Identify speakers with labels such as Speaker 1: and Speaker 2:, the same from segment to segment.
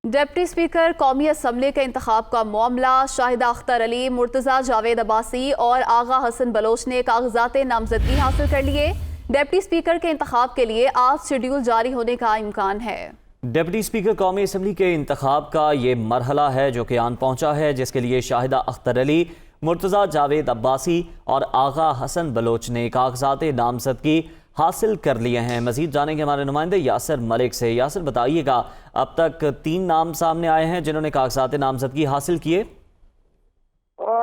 Speaker 1: Deputy speaker कौमी assembly के इंतखाब का मामला, शाहिदा अख्तर अली, मुर्तज़ा जावेद अब्बासी और आगा हसन बलोच ने कागजात नामजदगी हासिल कर लिए। डिप्टी स्पीकर के इंतखाब के लिए आज शेड्यूल जारी होने का इम्कान है।
Speaker 2: डिप्टी स्पीकर कौमी असम्बली के इंतखाब का ये मरहला है जो कि आन पहुंचा है, जिसके लिए शाहिदा अख्तर अली, मुर्तज़ा जावेद अब्बासी और आगा हसन बलोच ने कागजात नामजदगी हासिल कर लिए हैं। मजीद जानेंगे हमारे नुमाइंदे यासिर मलिक से। यासिर, बताइएगा, अब तक 3 नाम सामने आए हैं जिन्होंने कागजात नामजदगी हासिल किए।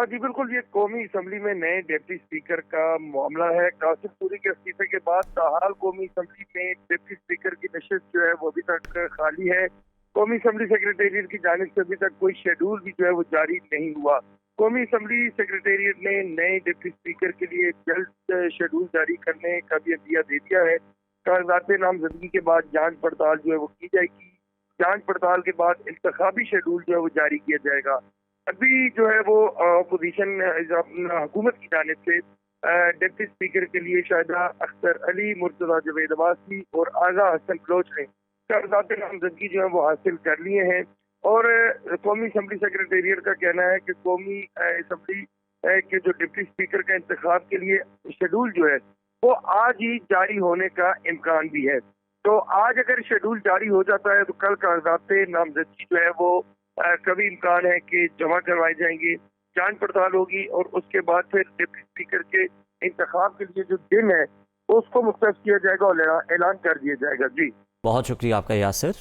Speaker 3: जी बिल्कुल, ये कौमी असम्बली में नए डिप्टी स्पीकर का मामला है। कासिम सूरी के इस्तीफे के बाद ताहाल कौमी असम्बली में डिप्टी स्पीकर की नशिस्त जो है वो अभी तक खाली है। कौमी असम्बली सेक्रेटेरिएट की जानिब से अभी तक कोई शेड्यूल भी जो है वो जारी नहीं हुआ। कौमी असम्बली सेक्रेटेरिएट ने नए डिप्टी स्पीकर के लिए जल्द शेड्यूल जारी करने का भी अदिया दे दिया है। कागजात नामजदगी के बाद जांच पड़ताल जो है वो की जाएगी। जांच पड़ताल के बाद इंतखाबी शेड्यूल जो है वो जारी किया जाएगा। अभी जो है वो अपोजिशन हुकूमत की जानिब से डिप्टी स्पीकर के लिए शाहिदा अख्तर अली, मुर्तज़ा जावेद अब्बासी और आगा हसन बलोच ने कागजात नामजदगी जो है वो हासिल कर लिए हैं। और कौमी असम्बली सेक्रेटेरिएट का कहना है कि कौमी असम्बली के जो डिप्टी स्पीकर का इंतखाब के लिए शेड्यूल जो है वो आज ही जारी होने का इम्कान भी है। तो आज अगर शेड्यूल जारी हो जाता है तो कल कागजात नामजदगी जो है वो कभी इम्कान है कि जमा करवाए जाएंगे, जांच पड़ताल होगी और उसके बाद फिर डिप्टी स्पीकर के इंतखाब के लिए जो दिन है उसको मुख्तस किया जाएगा और ऐलान कर दिया जाएगा। जी
Speaker 2: बहुत शुक्रिया आपका यासिर।